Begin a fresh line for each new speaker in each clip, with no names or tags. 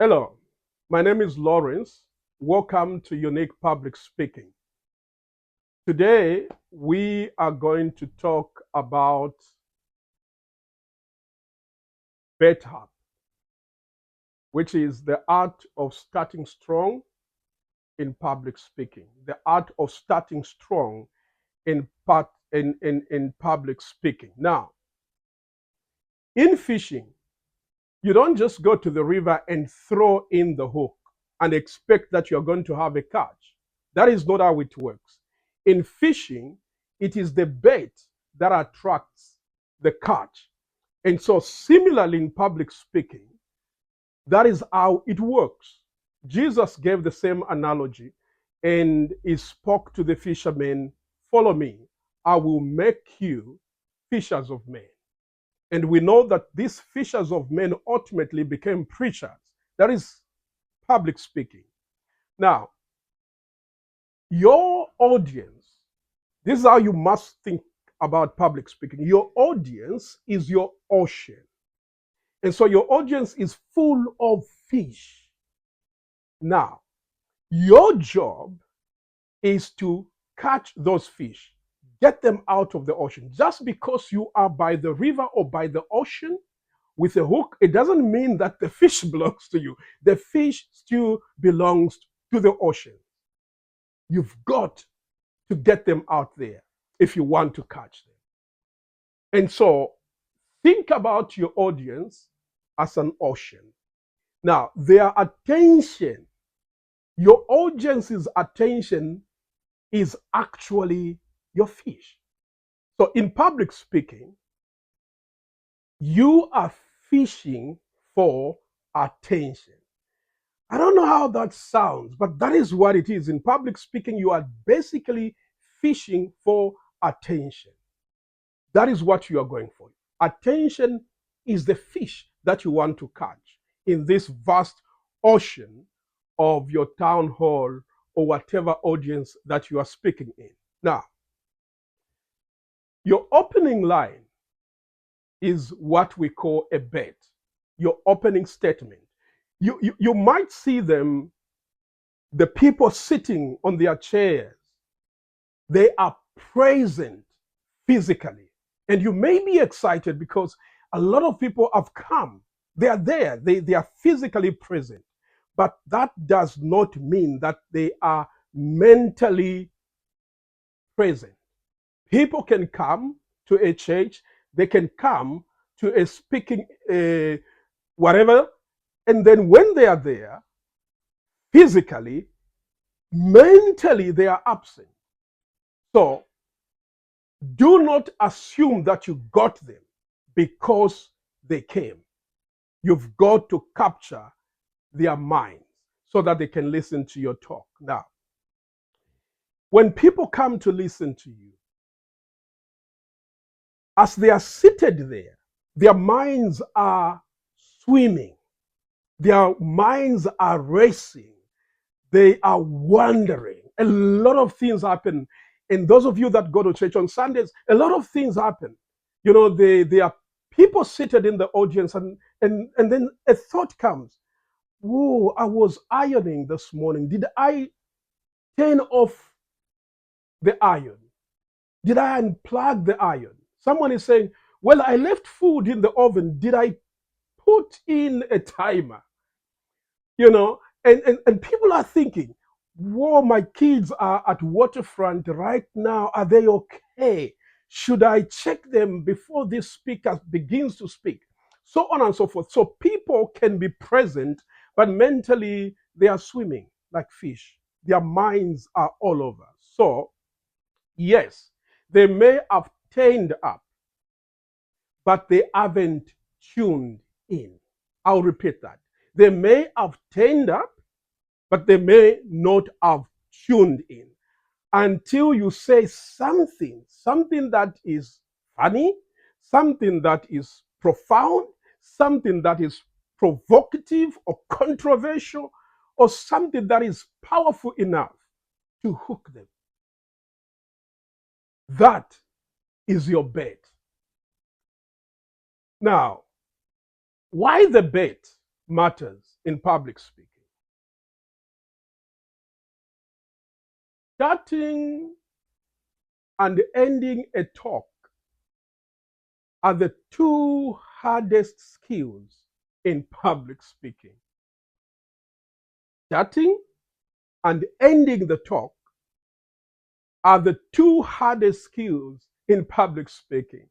Hello, my name is Lawrence. Welcome to Unique Public Speaking. Today, we are going to talk about BETHUB, which is the art of starting strong in public speaking. The art of starting strong in public speaking. Now, in fishing, you don't just go to the river and throw in the hook and expect that you're going to have a catch. That is not how it works. In fishing, it is the bait that attracts the catch. And so, similarly, in public speaking, that is how it works. Jesus gave the same analogy and he spoke to the fishermen, "Follow me, I will make you fishers of men." And we know that these fishers of men ultimately became preachers. That is public speaking. Now, your audience, this is how you must think about public speaking. Your audience is your ocean. And so your audience is full of fish. Now, your job is to catch those fish, get them out of the ocean. Just because you are by the river or by the ocean with a hook, it doesn't mean that the fish belongs to you. The fish still belongs to the ocean. You've got to get them out there if you want to catch them. And so think about your audience as an ocean. Now, their attention, your audience's attention is actually your fish. So in public speaking, you are fishing for attention. I don't know how that sounds, but that is what it is. In public speaking, you are basically fishing for attention. That is what you are going for. Attention is the fish that you want to catch in this vast ocean of your town hall or whatever audience that you are speaking in. Now, your opening line is what we call a bet, your opening statement. You might see them, the people sitting on their chairs, they are present physically. And you may be excited because a lot of people have come. They are there, they are physically present. But that does not mean that they are mentally present. People can come to a church, they can come to a speaking, whatever, and then when they are there, physically, mentally, they are absent. So, do not assume that you got them because they came. You've got to capture their minds so that they can listen to your talk. Now, when people come to listen to you, as they are seated there, their minds are swimming. Their minds are racing. They are wondering. A lot of things happen. And those of you that go to church on Sundays, a lot of things happen. You know, there are people seated in the audience, and then a thought comes. Whoa, I was ironing this morning. Did I turn off the iron? Did I unplug the iron? Someone is saying, well, I left food in the oven. Did I put in a timer? You know, and people are thinking, whoa, my kids are at waterfront right now. Are they okay? Should I check them before this speaker begins to speak? So on and so forth. So people can be present, but mentally they are swimming like fish. Their minds are all over. So, yes, they may have turned up, but they haven't tuned in. I'll repeat that. They may have turned up, but they may not have tuned in until you say something that is funny, something that is profound, something that is provocative or controversial, or something that is powerful enough to hook them. That is your bet. Now, why the bet matters in public speaking. Starting and ending a talk are the two hardest skills in public speaking. Starting and ending the talk are the two hardest skills in public speaking.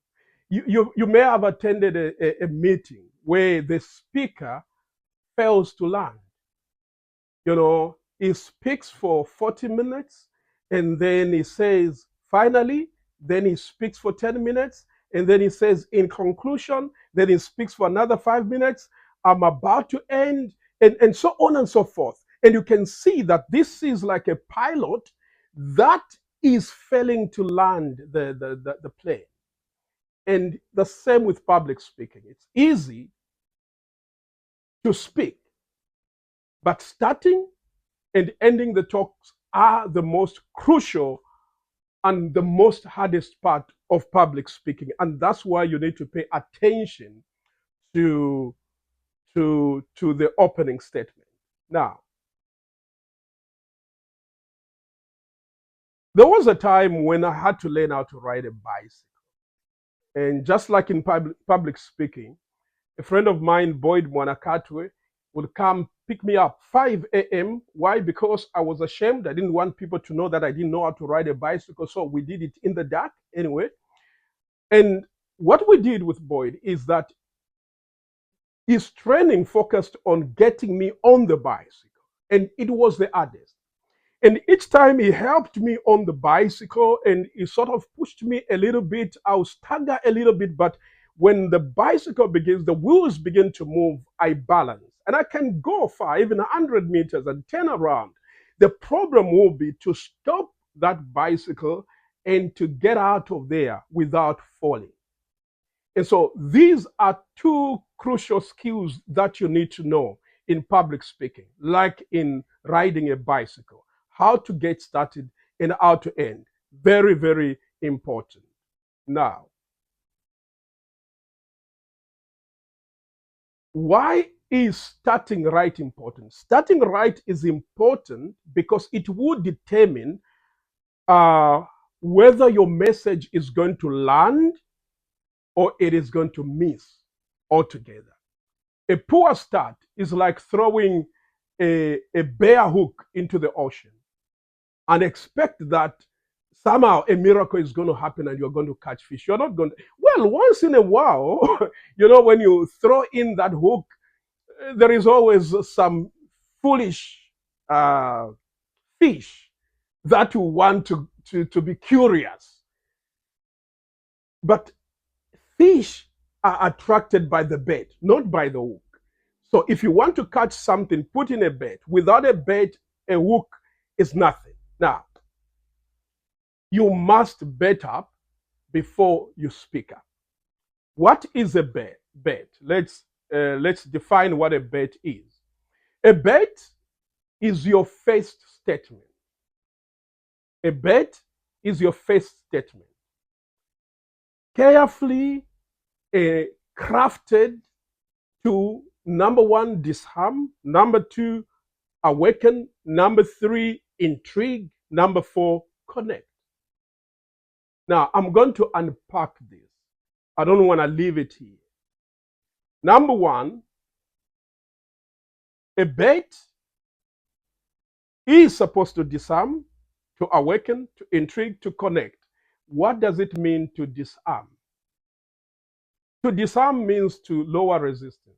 You may have attended a meeting where the speaker fails to land. You know, he speaks for 40 minutes and then he says, finally, then he speaks for 10 minutes and then he says, in conclusion, then he speaks for another 5 minutes. I'm about to end, and so on and so forth. And you can see that this is like a pilot that is failing to land the plane. And the same with public speaking. It's easy to speak, but starting and ending the talks are the most crucial and the most hardest part of public speaking. And that's why you need to pay attention to, to the opening statement. Now, there was a time when I had to learn how to ride a bicycle. And just like in public speaking, a friend of mine, Boyd Mwanakatwe, would come pick me up 5 a.m. Why? Because I was ashamed. I didn't want people to know that I didn't know how to ride a bicycle. So we did it in the dark anyway. And what we did with Boyd is that his training focused on getting me on the bicycle. And it was the hardest. And each time he helped me on the bicycle and he sort of pushed me a little bit, I'll stagger a little bit, but when the bicycle begins, the wheels begin to move, I balance. And I can go far, even 100 meters and turn around. The problem will be to stop that bicycle and to get out of there without falling. And so these are two crucial skills that you need to know in public speaking, like in riding a bicycle. How to get started and how to end. Very, very important. Now, why is starting right important? Starting right is important because it would determine whether your message is going to land or it is going to miss altogether. A poor start is like throwing a bare hook into the ocean and expect that somehow a miracle is going to happen and you're going to catch fish. You're not going to, well, once in a while, when you throw in that hook, there is always some foolish fish that will want to be curious. But fish are attracted by the bait, not by the hook. So if you want to catch something, put in a bait. Without a bait, a hook is nothing. Now, you must bet up before you speak up. What is a bet? Let's define what a bet is. A bet is your first statement. A bet is your first statement. Carefully crafted to, number one, disarm, number two, awaken, number three, intrigue, number four, connect. Now, I'm going to unpack this. I don't want to leave it here. Number one, a bet is supposed to disarm, to awaken, to intrigue, to connect. What does it mean to disarm? To disarm means to lower resistance,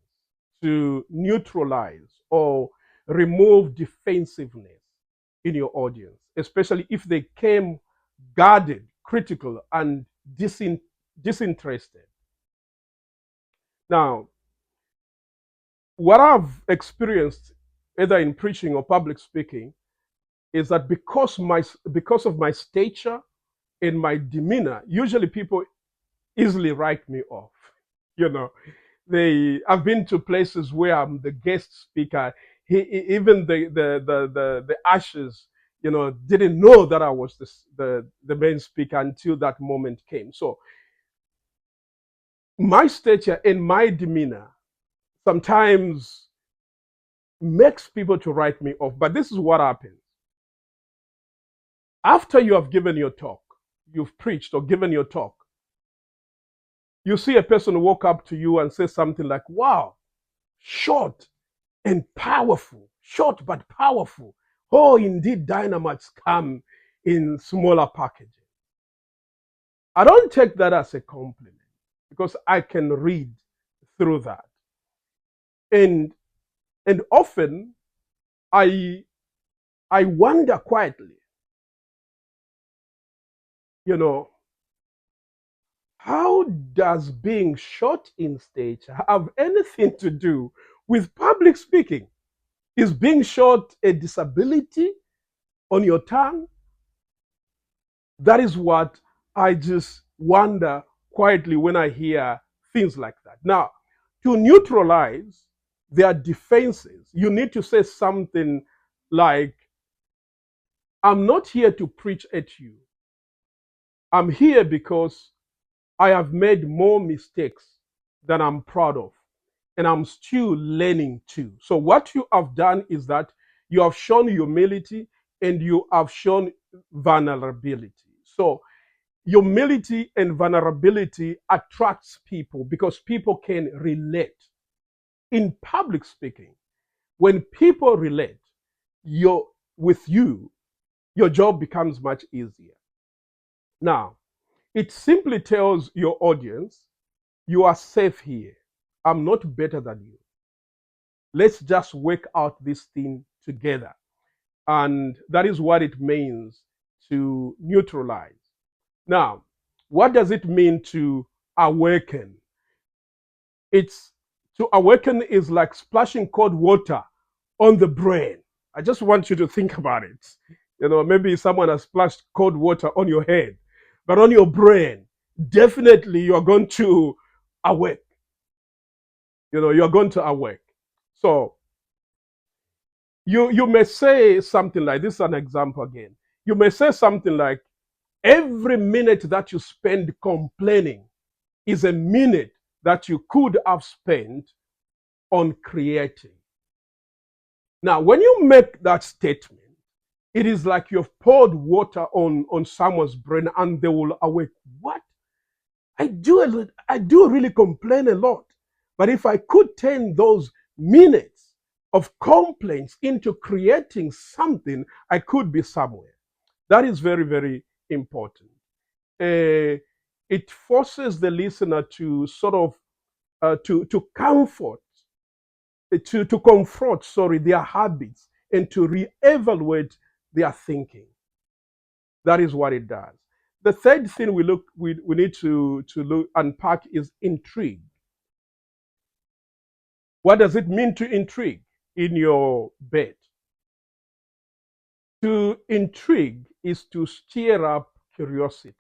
to neutralize or remove defensiveness in your audience, especially if they came guarded, critical, and disinterested. Now, what I've experienced, either in preaching or public speaking, is that because of my stature and my demeanor, usually people easily write me off. I've been to places where I'm the guest speaker. Even the ushers, didn't know that I was the main speaker until that moment came. So my stature and my demeanor sometimes makes people to write me off. But this is what happens. After you have given your talk, you've preached or given your talk, you see a person walk up to you and say something like, wow, short and powerful, short but powerful. Oh, indeed, dynamites come in smaller packaging. I don't take that as a compliment because I can read through that. And often I wonder quietly, you know, how does being short in stature have anything to do with public speaking? Is being short a disability on your tongue? That is what I just wonder quietly when I hear things like that. Now, to neutralize their defenses, you need to say something like, I'm not here to preach at you. I'm here because I have made more mistakes than I'm proud of, and I'm still learning too. So, what you have done is that you have shown humility and you have shown vulnerability. So, humility and vulnerability attracts people because people can relate. In public speaking, when people relate with you, your job becomes much easier. Now, it simply tells your audience, you are safe here. I'm not better than you. Let's just work out this thing together. And that is what it means to neutralize. Now, what does it mean to awaken? It's to awaken is like splashing cold water on the brain. I just want you to think about it. You know, maybe someone has splashed cold water on your head, but on your brain, definitely you're going to awake. You know, you're going to awake. So you may say something like this is an example again. You may say something like, every minute that you spend complaining is a minute that you could have spent on creating. Now, when you make that statement, it is like you've poured water on someone's brain and they will awake. What? I do really complain a lot. But if I could turn those minutes of complaints into creating something, I could be somewhere. That is very, very important. It forces the listener to sort of to comfort, to confront, their habits and to reevaluate their thinking. That is what it does. The third thing we need to look unpack is intrigue. What does it mean to intrigue in your bed? To intrigue is to stir up curiosity.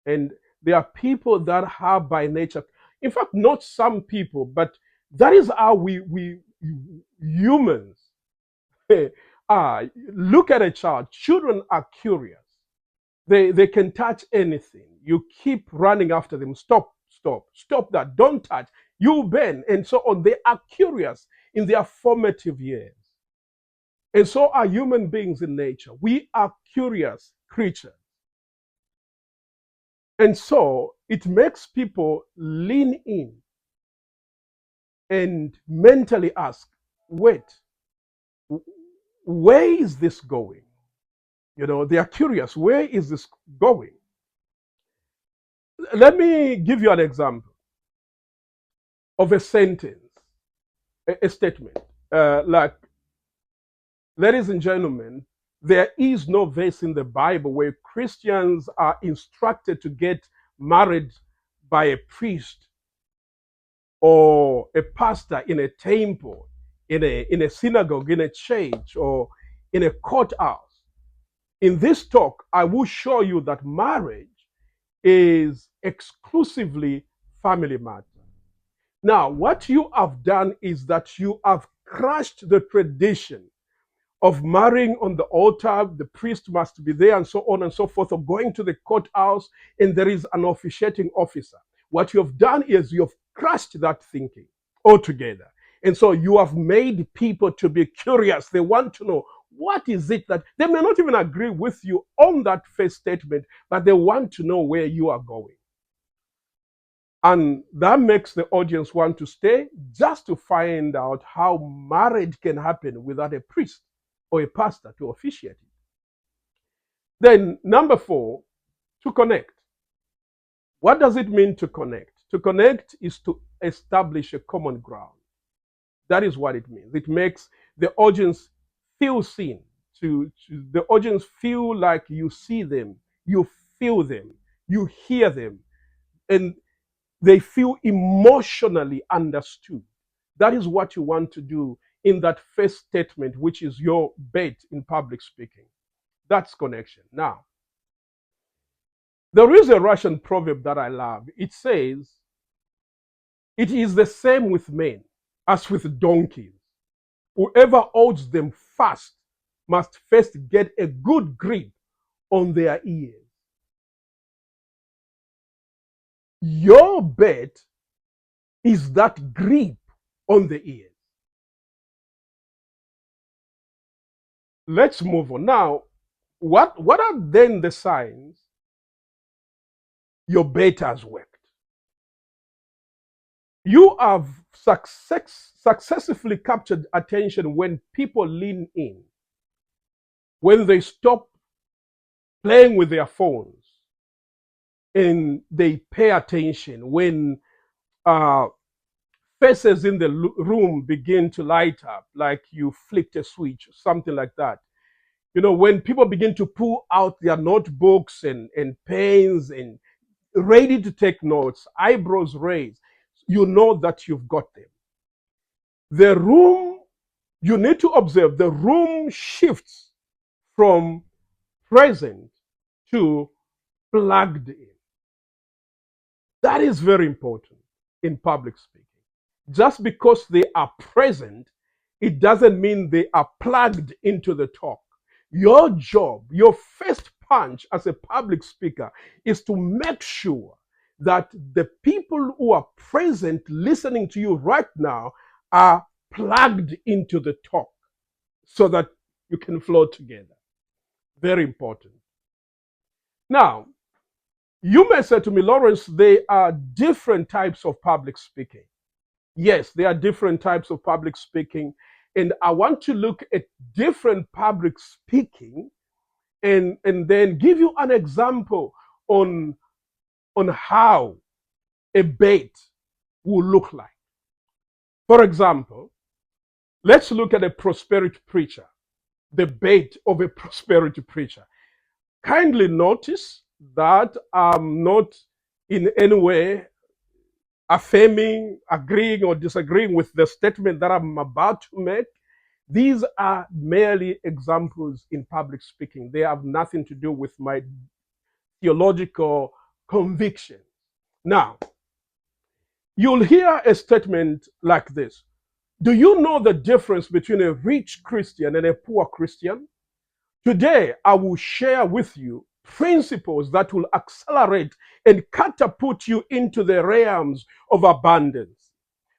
And there are people that have by nature, in fact, not some people, but that is how we humans look at a child. Children are curious. They can touch anything. You keep running after them. Stop that. Don't touch. You bend, and so on. They are curious in their formative years. And so are human beings in nature. We are curious creatures. And so it makes people lean in and mentally ask, wait, where is this going? You know, they are curious. Where is this going? Let me give you an example of a sentence, a statement. Like, ladies and gentlemen, there is no verse in the Bible where Christians are instructed to get married by a priest or a pastor in a temple, in a synagogue, in a church, or in a courthouse. In this talk, I will show you that marriage is exclusively family matter. Now, what you have done is that you have crushed the tradition of marrying on the altar, the priest must be there, and so on and so forth, or going to the courthouse, and there is an officiating officer. What you have done is you have crushed that thinking altogether. And so you have made people to be curious. They want to know what is it that they may not even agree with you on that first statement, but they want to know where you are going. And that makes the audience want to stay just to find out how marriage can happen without a priest or a pastor to officiate it. Then, number 4, to connect. What does it mean to connect? To connect is to establish a common ground. That is what it means. It makes the audience feel seen, to the audience feel like you see them, you feel them, you hear them, and they feel emotionally understood. That is what you want to do in that first statement, which is your bait in public speaking. That's connection. Now, there is a Russian proverb that I love. It says, "It is the same with men as with donkeys. Whoever holds them fast must first get a good grip on their ears." Your bait is that grip on the ears. Let's move on. Now, what are then the signs your bait has worked? You have successfully captured attention when people lean in, when they stop playing with their phones and they pay attention, when faces in the room begin to light up like you flicked a switch, something like that. You know, when people begin to pull out their notebooks and pens and ready to take notes, eyebrows raised, you know that you've got them. The room, you need to observe, the room shifts from present to plugged in. That is very important in public speaking. Just because they are present, it doesn't mean they are plugged into the talk. Your job, your first punch as a public speaker is to make sure that the people who are present listening to you right now are plugged into the talk so that you can flow together. Very important. Now, you may say to me, "Lawrence, there are different types of public speaking." Yes, there are different types of public speaking. And I want to look at different public speaking and then give you an example on how a bait will look like. For example, let's look at a prosperity preacher, the bait of a prosperity preacher. Kindly notice that I'm not in any way affirming, agreeing, or disagreeing with the statement that I'm about to make. These are merely examples in public speaking. They have nothing to do with my theological conviction. Now, you'll hear a statement like this: "Do you know the difference between a rich Christian and a poor Christian? Today, I will share with you principles that will accelerate and catapult you into the realms of abundance.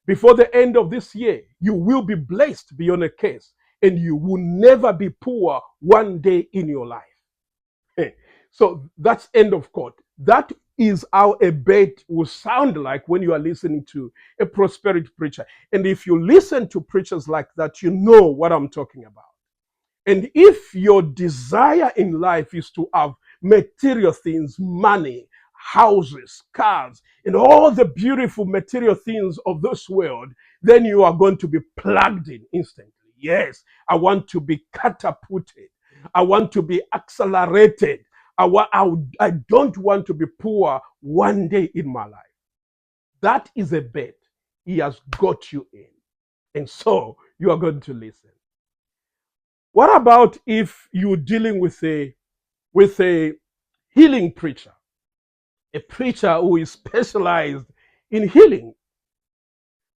Before the end of this year, you will be blessed beyond a case, and you will never be poor one day in your life." So that's end of quote. That is how a bait will sound like when you are listening to a prosperity preacher. And if you listen to preachers like that, you know what I'm talking about. And if your desire in life is to have material things, money, houses, cars, and all the beautiful material things of this world, then you are going to be plugged in instantly. Yes, I want to be catapulted. I want to be accelerated. I don't want to be poor one day in my life. That is a bet. He has got you in. And so you are going to listen. What about if you're dealing with a healing preacher, a preacher who is specialized in healing?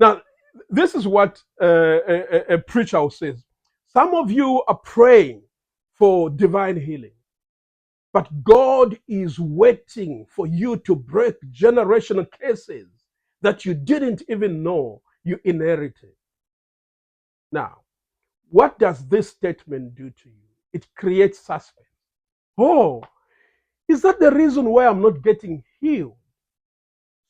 Now, this is what a preacher says. Some of you are praying for divine healing, but God is waiting for you to break generational cases that you didn't even know you inherited. Now, what does this statement do to you? It creates suspense. Oh, is that the reason why I'm not getting healed?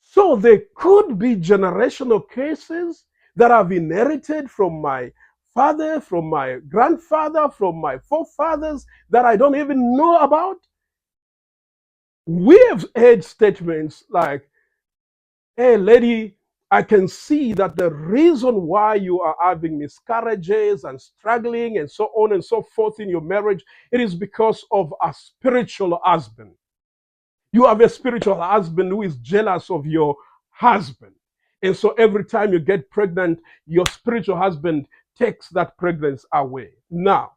So there could be generational cases that I've inherited from my father, from my grandfather, from my forefathers that I don't even know about. We have heard statements like, hey, lady, I can see that the reason why you are having miscarriages and struggling and so on and so forth in your marriage, it is because of a spiritual husband. You have a spiritual husband who is jealous of your husband. And so every time you get pregnant, your spiritual husband takes that pregnancy away. Now,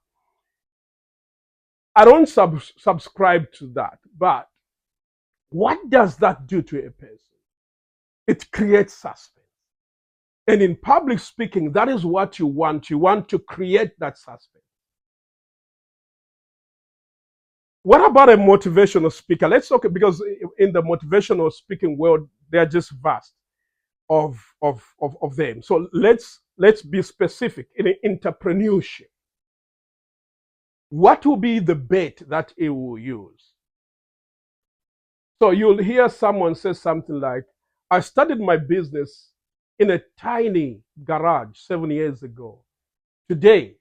I don't subscribe to that, but what does that do to a person? It creates suspense. And in public speaking, that is what you want. You want to create that suspense. What about a motivational speaker? Let's talk, because in the motivational speaking world, they're just vast of them. So let's be specific in entrepreneurship. What will be the bait that he will use? So you'll hear someone say something like, I started my business in a tiny garage 7 years ago. Today,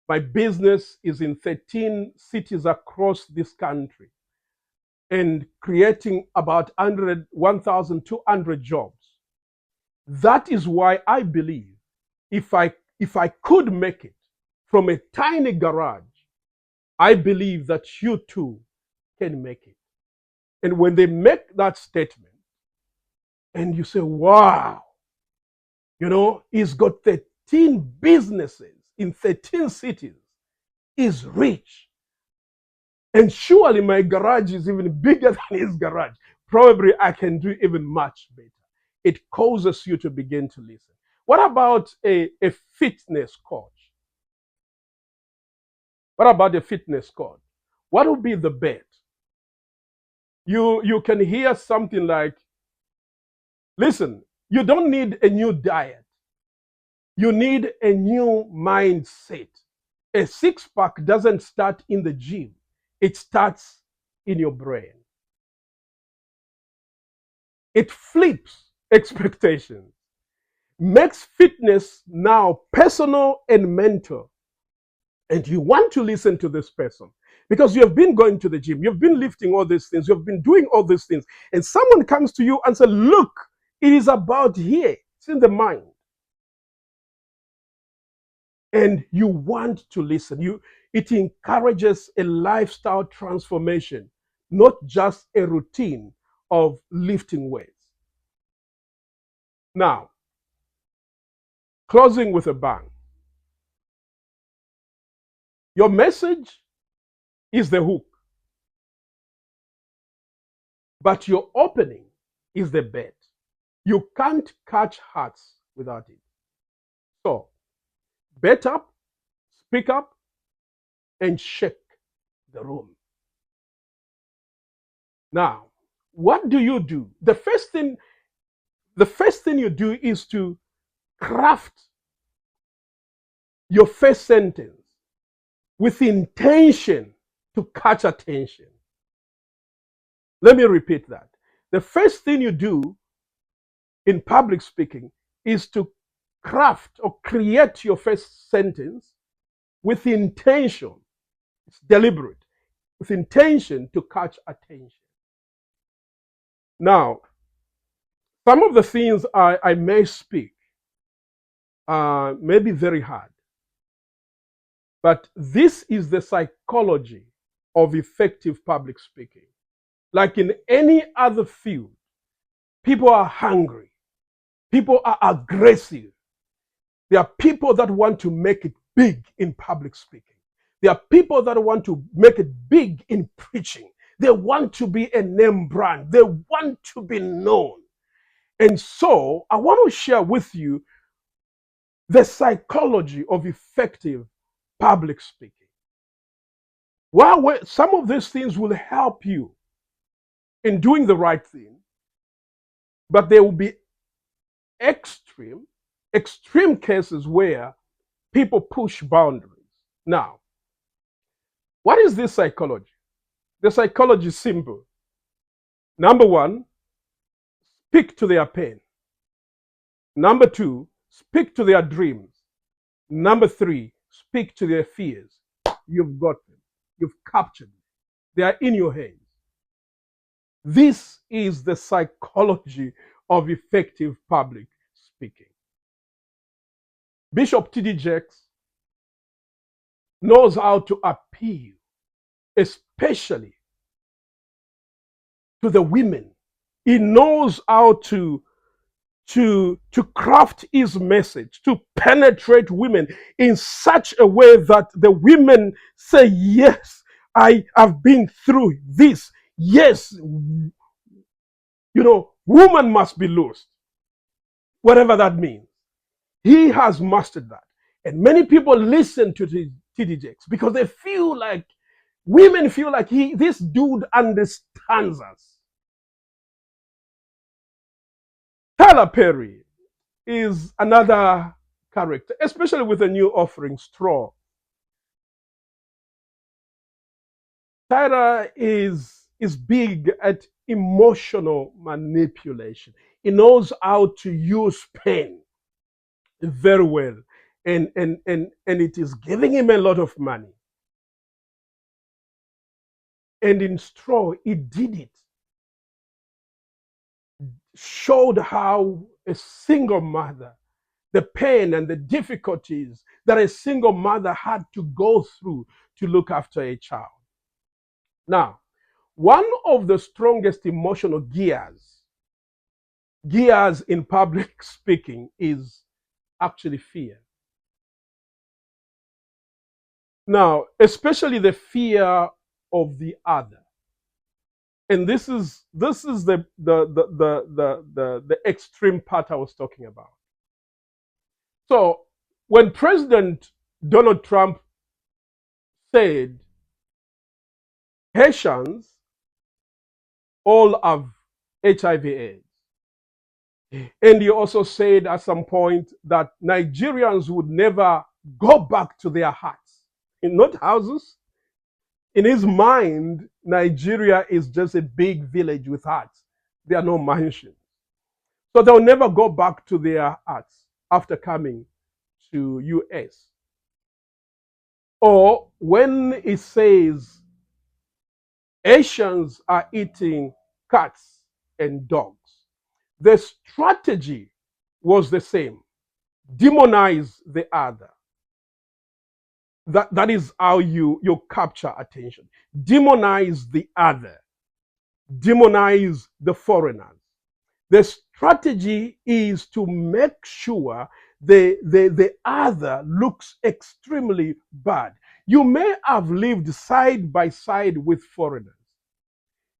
my business is in 13 cities across this country and creating about 1,200 jobs. That is why I believe if I could make it from a tiny garage, I believe that you too can make it. And when they make that statement, and you say, wow, he's got 13 businesses in 13 cities, he's rich. And surely my garage is even bigger than his garage. Probably I can do even much better. It causes you to begin to listen. What about a fitness coach? What about a fitness coach? What would be the bet? You can hear something like, listen, you don't need a new diet. You need a new mindset. A six-pack doesn't start in the gym. It starts in your brain. It flips expectations, makes fitness now personal and mental. And you want to listen to this person because you have been going to the gym, you've been lifting all these things, you've been doing all these things, and someone comes to you and says, look, it is about here, it's in the mind. And you want to listen. It encourages a lifestyle transformation, not just a routine of lifting weights. Now, closing with a bang. Your message is the hook, but your opening is the bait. You can't catch hearts without it. So, bet up, speak up, and shake the room. Now, what do you do? The first thing you do is to craft your first sentence with intention to catch attention. Let me repeat that. The first thing you do in public speaking is to craft or create your first sentence with intention. It's deliberate, with intention to catch attention. Now, some of the things I may speak may be very hard, but this is the psychology of effective public speaking. Like in any other field, people are hungry, people are aggressive. There are people that want to make it big in public speaking. There are people that want to make it big in preaching. They want to be a name brand. They want to be known. And so I want to share with you the psychology of effective public speaking. Well, some of these things will help you in doing the right thing, but there will be extreme cases where people push boundaries. Now, what is this psychology? The psychology is simple. Number one, speak to their pain. Number two, speak to their dreams. Number three, speak to their fears. You've got them. You've captured them. They are in your hands. This is the psychology of effective public speaking. Bishop T.D. Jakes knows how to appeal, especially to the women. He knows how to craft his message, to penetrate women in such a way that the women say, yes, I have been through this. Yes, woman must be loosed, whatever that means. He has mastered that. And many people listen to T.D. Jakes because they feel like, women feel like this dude understands us. Tyler Perry is another character, especially with the new offering, Straw. Tyler is big at emotional manipulation. He knows how to use pain very well. And it is giving him a lot of money. And in Straw, he did it. Showed how a single mother, the pain and the difficulties that a single mother had to go through to look after a child. Now, one of the strongest emotional gears in public speaking is actually fear. Now, especially the fear of the other. And this is the extreme part I was talking about. So when President Donald Trump said Haitians all have HIV/AIDS, and he also said at some point that Nigerians would never go back to their huts, not houses. In his mind, Nigeria is just a big village with huts. There are no mansions. So they'll never go back to their huts after coming to US. Or when it says Asians are eating cats and dogs, the strategy was the same. Demonize the other. That is how you capture attention. Demonize the other. Demonize the foreigners. The strategy is to make sure the other looks extremely bad. You may have lived side by side with foreigners.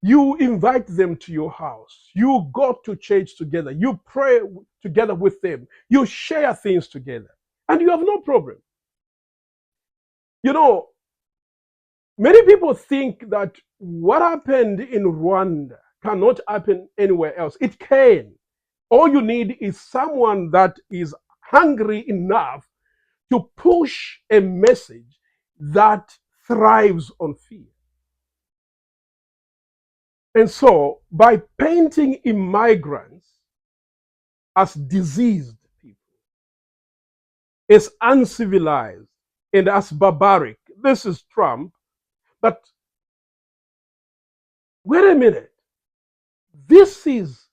You invite them to your house. You go to church together. You pray together with them. You share things together. And you have no problem. Many people think that what happened in Rwanda cannot happen anywhere else. It can. All you need is someone that is hungry enough to push a message that thrives on fear. And so, by painting immigrants as diseased people, as uncivilized, and as barbaric, this is Trump. But wait a minute. This is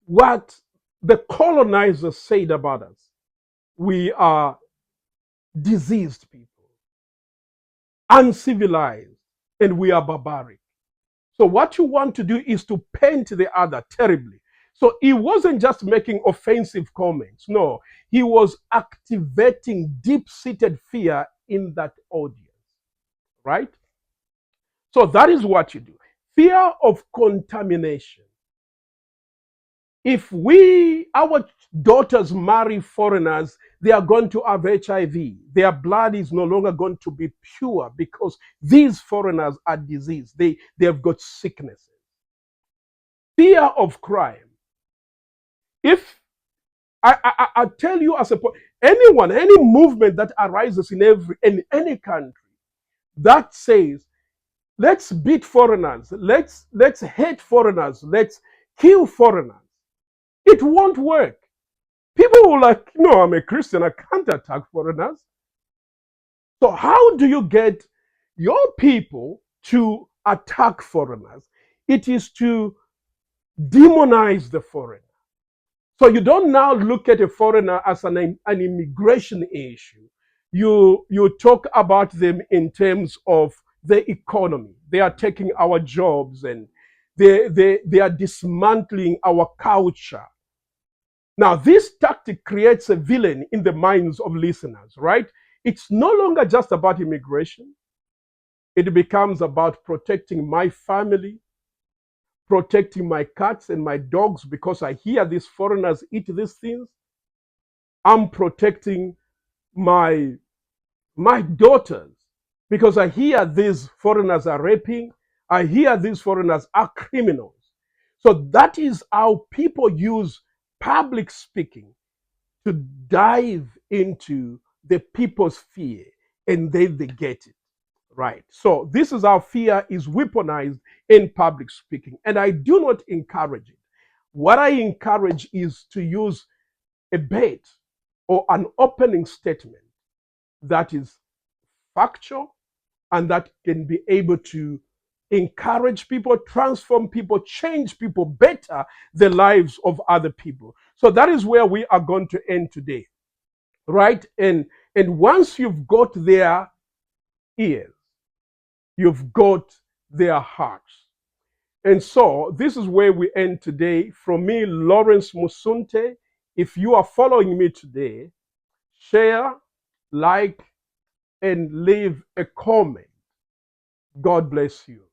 what the colonizers said about us. We are diseased people, uncivilized, and we are barbaric. So what you want to do is to paint the other terribly. So he wasn't just making offensive comments. No, he was activating deep-seated fear in that audience, right? So that is what you do. Fear of contamination. If our daughters marry foreigners, they are going to have HIV. Their blood is no longer going to be pure because these foreigners are diseased. They have got sicknesses. Fear of crime. If I tell you as a point, anyone, any movement that arises in any country that says, let's beat foreigners, let's hate foreigners, let's kill foreigners, it won't work. People will like, no, I'm a Christian, I can't attack foreigners. So how do you get your people to attack foreigners? It is to demonize the foreigner. So you don't now look at a foreigner as an immigration issue. You talk about them in terms of the economy. They are taking our jobs and they are dismantling our culture. Now, this tactic creates a villain in the minds of listeners, right? It's no longer just about immigration. It becomes about protecting my family, protecting my cats and my dogs because I hear these foreigners eat these things. I'm protecting my daughters because I hear these foreigners are raping. I hear these foreigners are criminals. So that is how people use public speaking to dive into the people's fear, and then they get it. Right. So this is how fear is weaponized in public speaking. And I do not encourage it. What I encourage is to use a bait or an opening statement that is factual and that can be able to encourage people, transform people, change people, better the lives of other people. So that is where we are going to end today. Right? And once you've got their ears, you've got their hearts. And so this is where we end today. From me, Lawrence Musunte. If you are following me today, share, like, and leave a comment. God bless you.